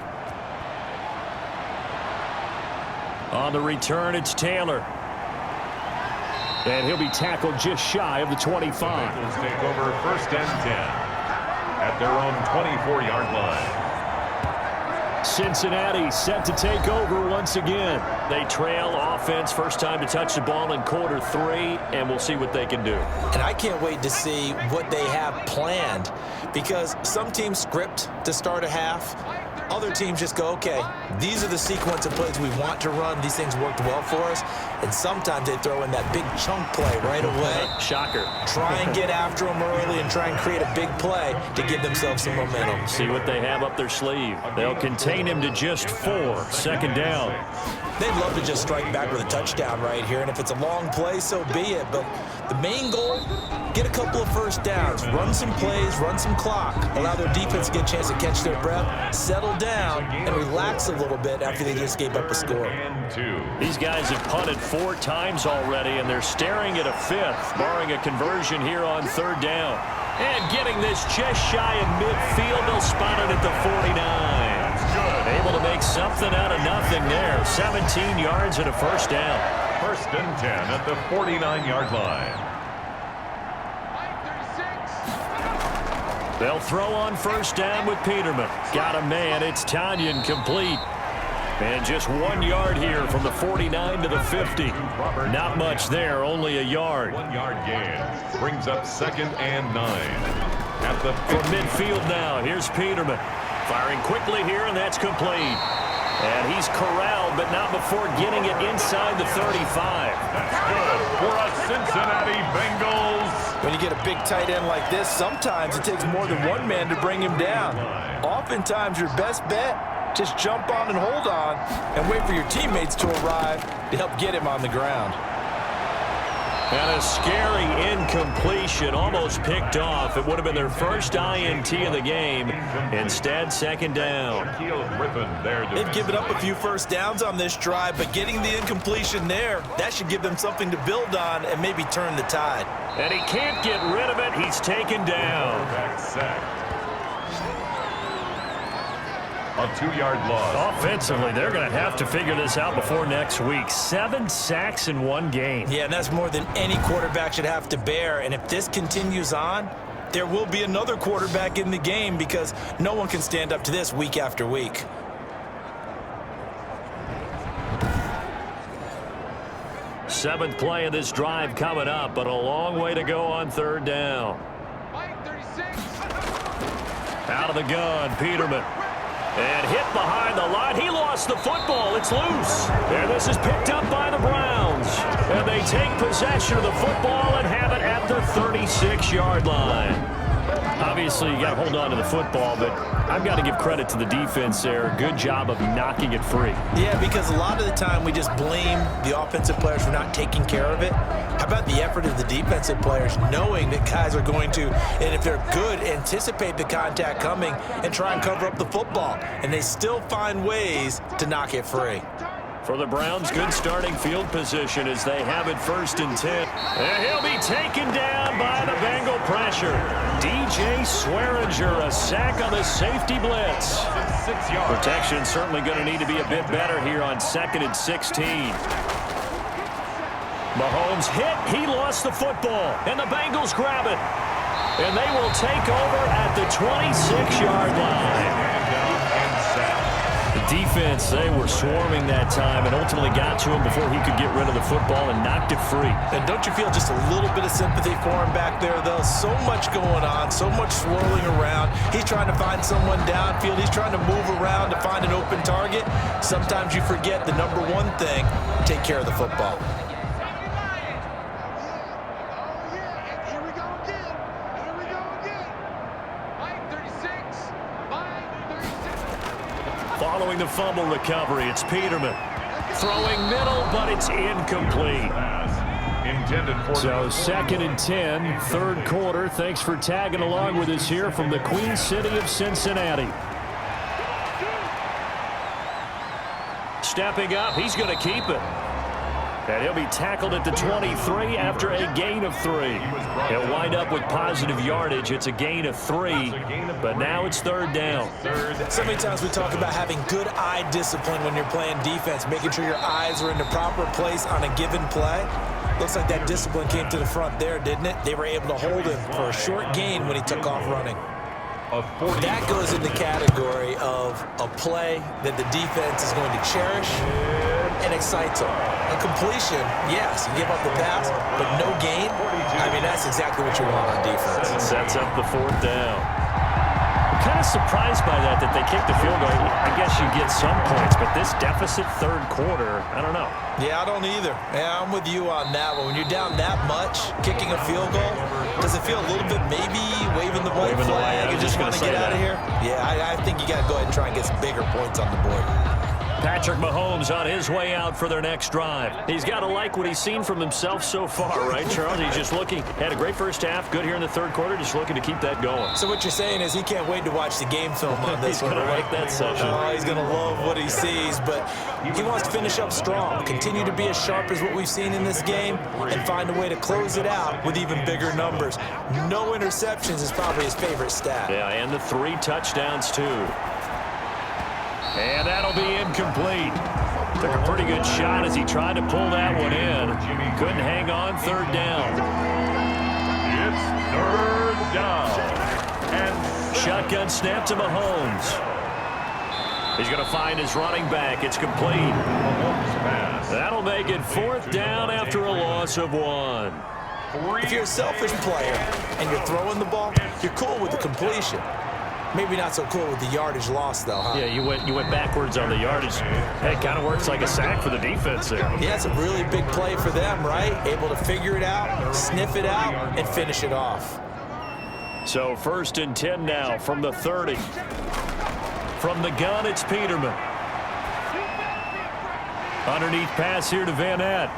On the return, it's Taylor. And he'll be tackled just shy of the 25. The Bengals take over 1st and 10 at their own 24-yard line. Cincinnati set to take over once again. They trail offense, first time to touch the ball in quarter 3, and we'll see what they can do. And I can't wait to see what they have planned, because some teams script to start a half. Other teams just go, okay, these are the sequence of plays we want to run. These things worked well for us. And sometimes they throw in that big chunk play right away. Shocker. Try and get after them early and try and create a big play to give themselves some momentum. See what they have up their sleeve. They'll contain him to just 4. 2nd down. They'd love to just strike back with a touchdown right here. And if it's a long play, so be it. But the main goal, get a couple of first downs, run some plays, run some clock, allow their defense to get a chance to catch their breath, settle down, and relax a little bit after they just gave up a score. These guys have punted 4 times already, and they're staring at a 5th, barring a conversion here on 3rd down. And getting this just shy of midfield, they'll spot it at the 49. Able to make something out of nothing there. 17 yards and a 1st down. 1st and 10 at the 49-yard line. They'll throw on 1st down with Peterman. Got a man. It's Tanyan complete. And just 1 yard here from the 49 to the 50. Not much there, only a yard. 1-yard gain brings up 2nd and 9. At the from midfield now, here's Peterman. Firing quickly here, and that's complete. And he's corralled, but not before getting it inside the 35. That's good for a Cincinnati Bengals. When you get a big tight end like this, sometimes it takes more than one man to bring him down. Oftentimes, your best bet, just jump on and hold on and wait for your teammates to arrive to help get him on the ground. And a scary incompletion, almost picked off. It would have been their first INT of the game. Instead, 2nd down. They've given up a few first downs on this drive, but getting the incompletion there, that should give them something to build on and maybe turn the tide. And he can't get rid of it. He's taken down. A 2-yard loss. Offensively, they're going to have to figure this out before next week. 7 sacks in 1 game. Yeah, and that's more than any quarterback should have to bear. And if this continues on, there will be another quarterback in the game, because no one can stand up to this week after week. Seventh play of this drive coming up, but a long way to go on 3rd down. Out of the gun, Peterman. And hit behind the line. He lost the football. It's loose. And this is picked up by the Browns. And they take possession of the football and have it at the 36-yard line. Obviously, you got to hold on to the football, but I've got to give credit to the defense there. Good job of knocking it free. Yeah, because a lot of the time we just blame the offensive players for not taking care of it. How about the effort of the defensive players, knowing that guys are going to, and if they're good, anticipate the contact coming and try and cover up the football. And they still find ways to knock it free. For the Browns, good starting field position as they have it 1st and 10. And he'll be taken down by the Bengal pressure. DJ Swearinger, a sack on the safety blitz. Protection certainly going to need to be a bit better here on 2nd and 16. Mahomes hit. He lost the football. And the Bengals grab it. And they will take over at the 26-yard line. The defense, they were swarming that time and ultimately got to him before he could get rid of the football and knocked it free. And don't you feel just a little bit of sympathy for him back there, though? So much going on, so much swirling around. He's trying to find someone downfield. He's trying to move around to find an open target. Sometimes you forget the number one thing, take care of the football. Following the fumble recovery, it's Peterman. Throwing middle, but it's incomplete. So 2nd and 10, third quarter. Thanks for tagging along with us here from the Queen City of Cincinnati. Stepping up, he's going to keep it. And he'll be tackled at the 23 after a gain of 3. He'll wind up with positive yardage. It's a gain of 3, but now it's 3rd down. So many times we talk about having good eye discipline when you're playing defense, making sure your eyes are in the proper place on a given play. Looks like that discipline came to the front there, didn't it? They were able to hold him for a short gain when he took off running. That goes in the category of a play that the defense is going to cherish and excites them. A completion, yes, you give up the pass, but no gain. I mean, that's exactly what you want on defense. It sets up the 4th down. Kind of surprised by that they kicked the field goal. I guess you get some points, but this deficit 3rd quarter, I don't know. Yeah, I don't either. Yeah, I'm with you on that one. When you're down that much, kicking a field goal, does it feel a little bit maybe waving the white flag and just want to get out of here? Yeah, I think you got to go ahead and try and get some bigger points on the board. Patrick Mahomes on his way out for their next drive. He's got to like what he's seen from himself so far, right, Charles? He's just looking, had a great first half, good here in the 3rd quarter, just looking to keep that going. So what you're saying is he can't wait to watch the game film on this one, right? He's going to like that session. Oh, he's going to love what he sees, but he wants to finish up strong, continue to be as sharp as what we've seen in this game, and find a way to close it out with even bigger numbers. No interceptions is probably his favorite stat. Yeah, and the 3 touchdowns, too. And that'll be incomplete. Took a pretty good shot as he tried to pull that one in. Couldn't hang on, 3rd down. It's 3rd down. And shotgun snap to Mahomes. He's going to find his running back. It's complete. That'll make it 4th down after a loss of 1. If you're a selfish player and you're throwing the ball, you're cool with the completion. Maybe not so cool with the yardage loss, though, huh? Yeah, you went backwards on the yardage. Hey, it kind of works like a sack for the defense there. Yeah, it's a really big play for them, right? Able to figure it out, sniff it out, and finish it off. So 1st and 10 now from the 30. From the gun, it's Peterman. Underneath pass here to Van Ness.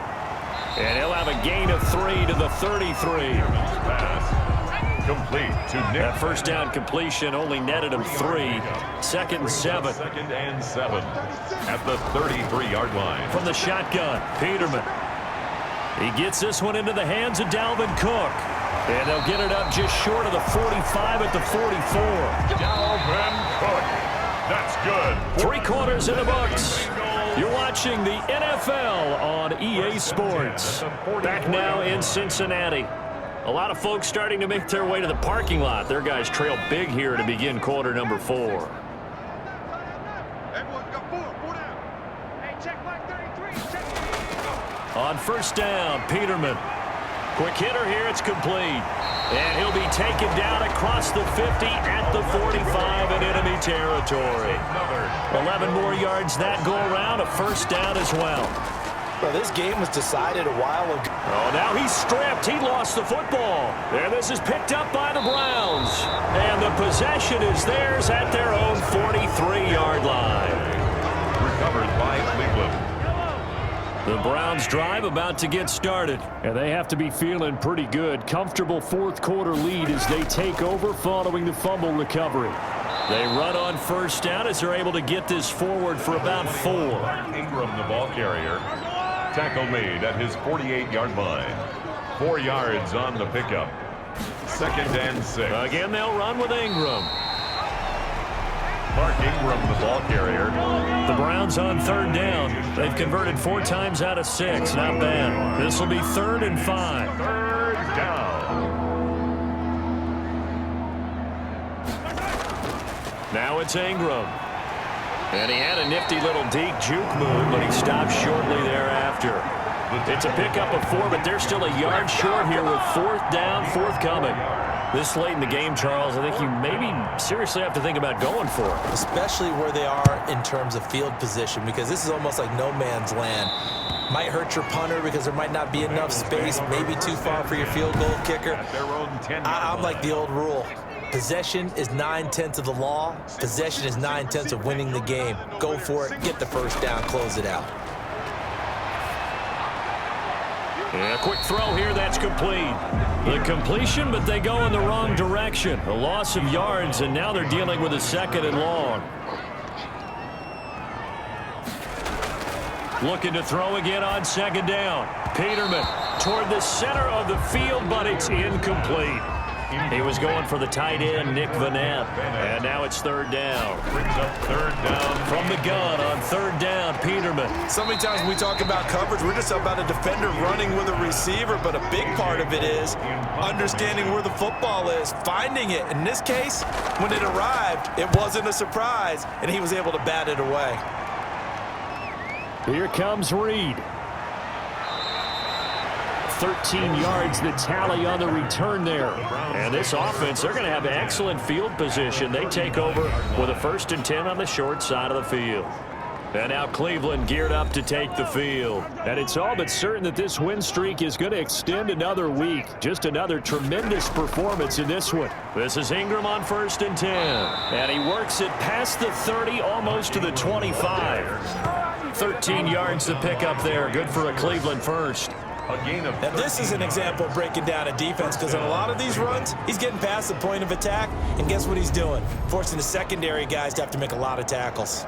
And he'll have a gain of 3 to the 33. Complete to Nick. That 1st down completion only netted him 3. 2nd and 7. 2nd and 7 at the 33-yard line. From the shotgun, Peterman. He gets this one into the hands of Dalvin Cook. And they'll get it up just short of the 45 at the 44. Dalvin Cook. That's good. 3 quarters in the books. You're watching the NFL on EA Sports. Back now in Cincinnati. A lot of folks starting to make their way to the parking lot. Their guys trail big here to begin quarter number 4. On 1st down, Peterman. Quick hitter here, it's complete. And he'll be taken down across the 50 at the 45 in enemy territory. 11 more yards that go around, a 1st down as well. Well, this game was decided a while ago. Oh, now he's stripped. He lost the football. And this is picked up by the Browns. And the possession is theirs at their own 43-yard line. Recovered by Cleveland. The Browns drive about to get started. And they have to be feeling pretty good. Comfortable 4th quarter lead as they take over following the fumble recovery. They run on 1st down as they're able to get this forward for about 4. Ingram, the ball carrier. Tackle made at his 48-yard line. 4 yards on the pickup. 2nd and 6. Again, they'll run with Ingram. Mark Ingram, the ball carrier. The Browns on 3rd down. They've converted 4 times out of 6. Not bad. This will be 3rd and 5. 3rd down. Now it's Ingram. And he had a nifty little deep juke move, but he stopped shortly thereafter. It's a pickup of 4, but they're still a yard short here with 4th down, forthcoming. This late in the game, Charles, I think you maybe seriously have to think about going for it. Especially where they are in terms of field position, because this is almost like no man's land. Might hurt your punter because there might not be enough space, maybe too far for your field goal kicker. I'm like the old rule. Possession is 9/10 of the law. Possession is 9/10 of winning the game. Go for it, get the first down, close it out. And a quick throw here, that's complete. The completion, but they go in the wrong direction. A loss of yards, and now they're dealing with a 2nd and long. Looking to throw again on 2nd down. Peterman toward the center of the field, but it's incomplete. He was going for the tight end, Nick Vanette. And now it's 3rd down. Brings up 3rd down. From the gun on 3rd down, Peterman. So many times when we talk about coverage, we're just about a defender running with a receiver, but a big part of it is understanding where the football is, finding it. In this case, when it arrived, it wasn't a surprise, and he was able to bat it away. Here comes Reed. 13 yards the tally on the return there. And this offense, they're going to have excellent field position. They take over with a 1st and 10 on the short side of the field. And now Cleveland geared up to take the field. And it's all but certain that this win streak is going to extend another week. Just another tremendous performance in this one. This is Ingram on 1st and 10. And he works it past the 30, almost to the 25. 13 yards to pick up there. Good for a Cleveland first. Now, this is an example of breaking down a defense, because on a lot of these runs, he's getting past the point of attack, and guess what he's doing? Forcing the secondary guys to have to make a lot of tackles.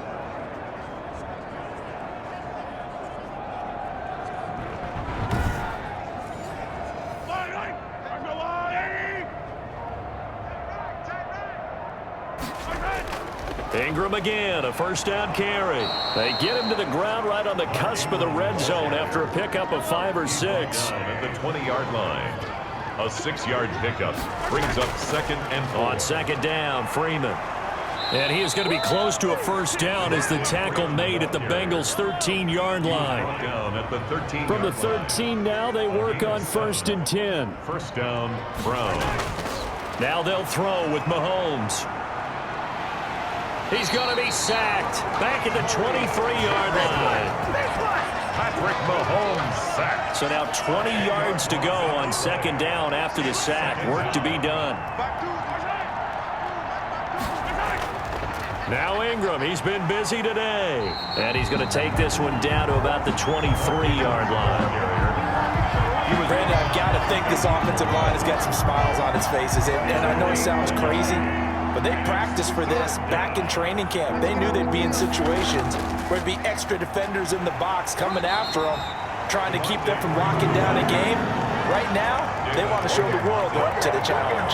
Ingram again, a 1st down carry. They get him to the ground right on the cusp of the red zone after a pickup of 5 or 6. At the 20-yard line. A 6-yard pickup brings up 2nd and 4. On 2nd down, Freeman. And he is going to be close to a 1st down as the tackle made at the Bengals' 13-yard line. Down at the 13. From the 13 now, they work on 1st and 10. 1st down, Browns. Now they'll throw with Mahomes. He's going to be sacked back at the 23-yard line. Patrick Mahomes sacked. So now 20 yards to go on 2nd down after the sack. Work to be done. Now Ingram, he's been busy today. And he's going to take this one down to about the 23-yard line. Brandon, I've got to think this offensive line has got some smiles on its faces. And I know it sounds crazy, but they practiced for this back in training camp. They knew they'd be in situations where there'd be extra defenders in the box coming after them, trying to keep them from locking down a game. Right now, they want to show the world they're up to the challenge.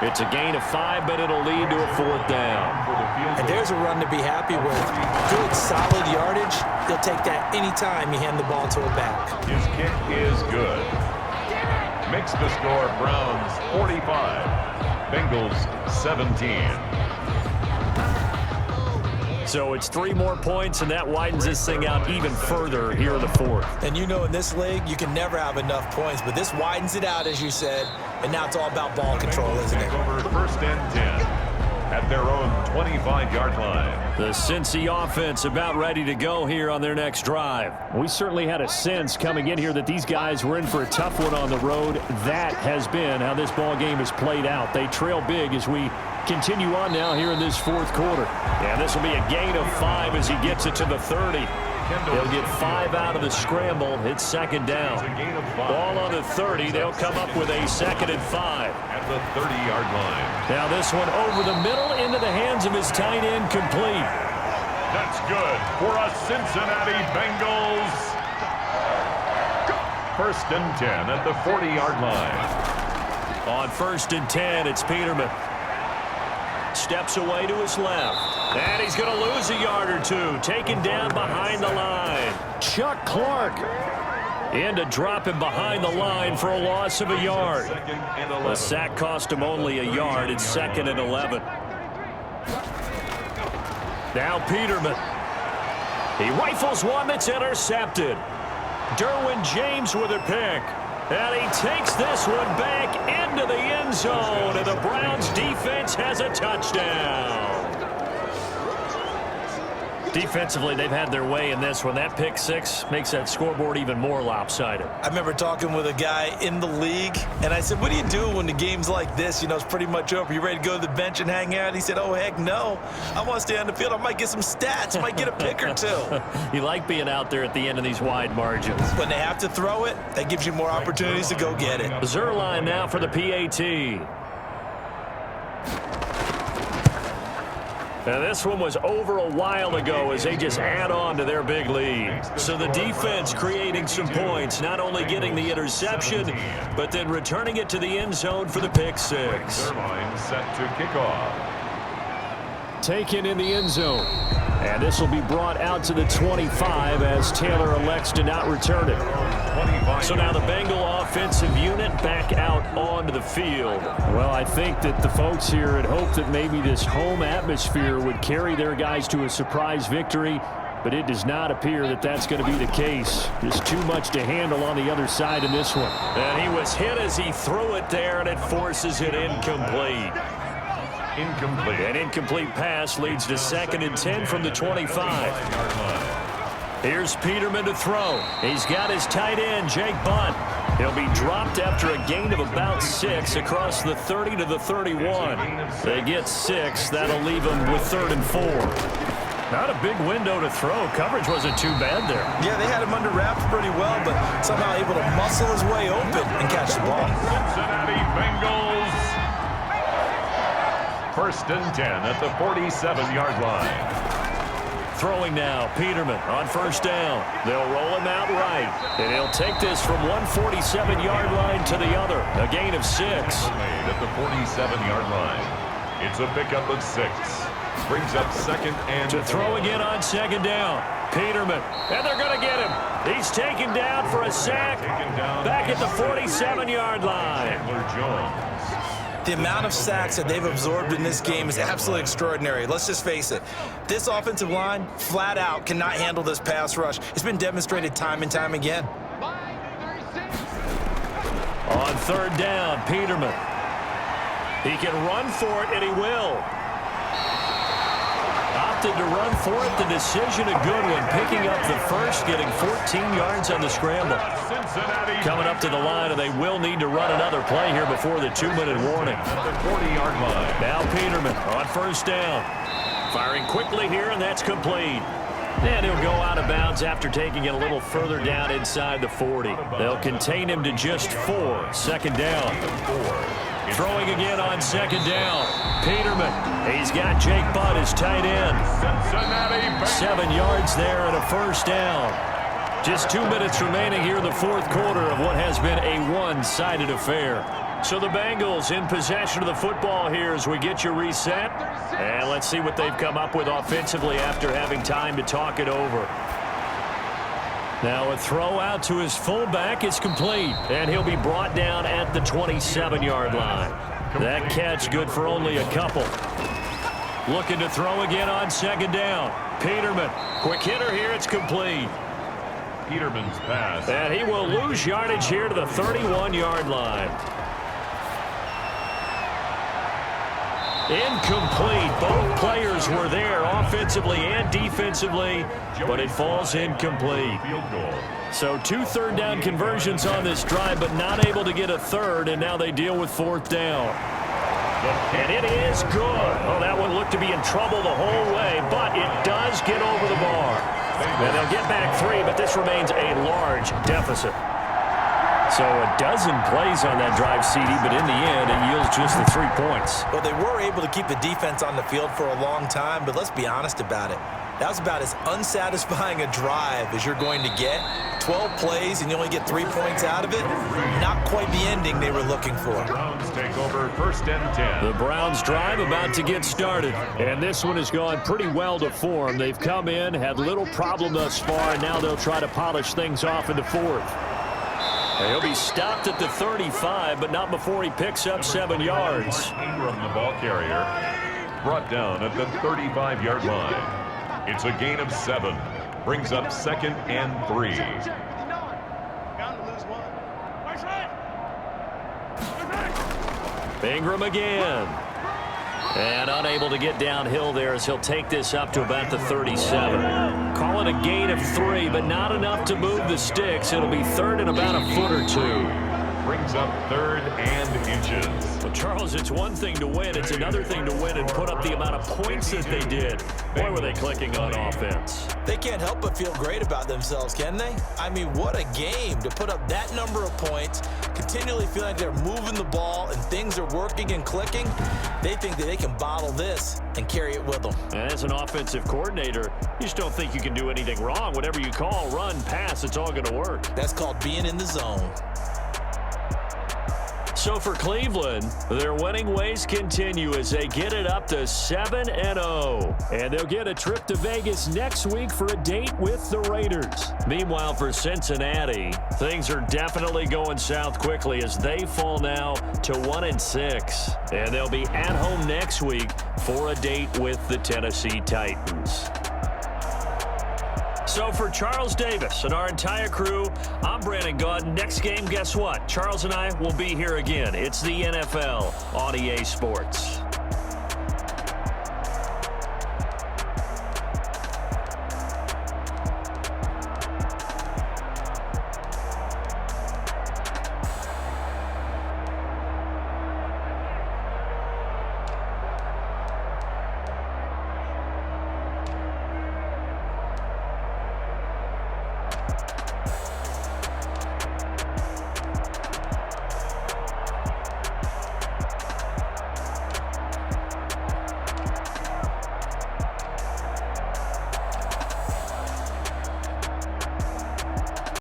It's a gain of 5, but it'll lead to a 4th down. And there's a run to be happy with. Good, solid yardage. He'll take that anytime you hand the ball to a back. His kick is good. Makes the score Browns 45, Bengals 17. So it's 3 more points, and that widens this thing out even further here in the 4th. And you know in this league, you can never have enough points, but this widens it out, as you said, and now it's all about ball control, isn't it? Over 1st and 10 at their own 25-yard line. The Cincy offense about ready to go here on their next drive. We certainly had a sense coming in here that these guys were in for a tough one on the road. That has been how this ball game has played out. They trail big as we continue on now here in this 4th quarter. Yeah, this will be a gain of 5 as he gets it to the 30. They'll get 5 out of the scramble. It's 2nd down. Ball on the 30. They'll come up with a 2nd and 5. At the 30-yard line. Now this one over the middle into the hands of his tight end, complete. That's good for a Cincinnati Bengals. 1st and 10 at the 40-yard line. On 1st and 10, it's Peterman. Steps away to his left. And he's going to lose a yard or 2. Taken down behind the line. Chuck Clark. And to drop him behind the line for a loss of a yard. The sack cost him only a yard. It's 2nd and 11. Now Peterman. He rifles one that's intercepted. Derwin James with a pick. And he takes this one back into the end zone. And the Browns defense has a touchdown. Defensively, they've had their way in this one. That pick six makes that scoreboard even more lopsided. I remember talking with a guy in the league, and I said, what do you do when the game's like this? You know, it's pretty much over. You ready to go to the bench and hang out? He said, oh, heck no. I want to stay on the field. I might get some stats. I might get a pick or two. You like being out there at the end of these wide margins. When they have to throw it, that gives you more opportunities to go get it. Zerline now for the PAT. Now this one was over a while ago as they just add on to their big lead. So the defense creating some points, not only getting the interception, but then returning it to the end zone for the pick six. Zerline set to kick off. Taken in the end zone. And this will be brought out to the 25 as Taylor elects to not return it. So now the Bengal offensive unit back out onto the field. Well, I think that the folks here had hoped that maybe this home atmosphere would carry their guys to a surprise victory, but it does not appear that that's going to be the case. Just too much to handle on the other side in this one. And he was hit as he threw it there, and it forces it incomplete. Incomplete. An incomplete pass leads to 2nd and 10 from the 25. Here's Peterman to throw. He's got his tight end, Jake Bunt. He'll be dropped after a gain of about 6 across the 30 to the 31. They get 6. That'll leave them with 3rd and 4. Not a big window to throw. Coverage wasn't too bad there. Yeah, they had him under wraps pretty well, but somehow able to muscle his way open and catch the ball. Cincinnati Bengals. 1st and 10 at the 47-yard line. Throwing now, Peterman on 1st down. They'll roll him out right, and he'll take this from one 47-yard line to the other. A gain of 6. Made at the 47-yard line. It's a pickup of 6. Brings up 2nd and to throw again on 2nd down. Peterman, and they're going to get him. He's taken down for a sack back at the 47-yard line. Jones. The amount of sacks that they've absorbed in this game is absolutely extraordinary. Let's just face it. This offensive line, flat out, cannot handle this pass rush. It's been demonstrated time and time again. On 3rd down, Peterman. He can run for it, and he will. Opted to run for it. The decision a good one. Picking up the first, getting 14 yards on the scramble. Coming up to the line, and they will need to run another play here before the 2-minute warning. The 40-yard line. Now Peterman on 1st down. Firing quickly here, and that's complete. And he'll go out of bounds after taking it a little further down inside the 40. They'll contain him to just 4. 2nd down. Throwing again on 2nd down. Peterman. He's got Jake Butt, his tight end. 7 yards there and a 1st down. Just 2 minutes remaining here in the 4th quarter of what has been a one-sided affair. So the Bengals in possession of the football here as we get you reset. And let's see what they've come up with offensively after having time to talk it over. Now a throw out to his fullback is complete, and he'll be brought down at the 27-yard line. That catch good for only a couple. Looking to throw again on 2nd down. Peterman, quick hitter here, it's complete. Peterman's pass. And he will lose yardage here to the 31-yard line. Incomplete. Both players were there offensively and defensively, but it falls incomplete. So 2 3rd down conversions on this drive, but not able to get a 3rd, and now they deal with 4th down. And it is good. Oh, that one looked to be in trouble the whole way, but it does get over the bar. And they'll get back 3, but this remains a large deficit. So a dozen plays on that drive, CD, but in the end, it yields just the 3 points. Well, they were able to keep the defense on the field for a long time, but let's be honest about it. That was about as unsatisfying a drive as you're going to get. 12 plays and you only get 3 points out of it. Not quite the ending they were looking for. The Browns take over 1st and 10. The Browns drive about to get started. And this one has gone pretty well to form. They've come in, had little problem thus far, and now they'll try to polish things off in the 4th. He'll be stopped at the 35, but not before he picks up 7 yards. Ingram, the ball carrier, brought down at the 35-yard line. It's a gain of 7. Brings up 2nd and 3. Ingram again. And unable to get downhill there as he'll take this up to about the 37. Call it a gain of 3, but not enough to move the sticks. It'll be 3rd and about a foot or 2. Brings up 3rd and inches. Well, Charles, it's one thing to win. It's another thing to win and put up the amount of points that they did. Boy, were they clicking on offense. They can't help but feel great about themselves, can they? I mean, what a game to put up that number of points, continually feel like they're moving the ball and things are working and clicking. They think that they can bottle this and carry it with them. And as an offensive coordinator, you just don't think you can do anything wrong. Whatever you call, run, pass, it's all going to work. That's called being in the zone. So for Cleveland, their winning ways continue as they get it up to 7-0. And they'll get a trip to Vegas next week for a date with the Raiders. Meanwhile, for Cincinnati, things are definitely going south quickly as they fall now to 1-6. And they'll be at home next week for a date with the Tennessee Titans. So for Charles Davis and our entire crew, I'm Brandon Gaudin. Next game, guess what? Charles and I will be here again. It's the NFL on EA Sports.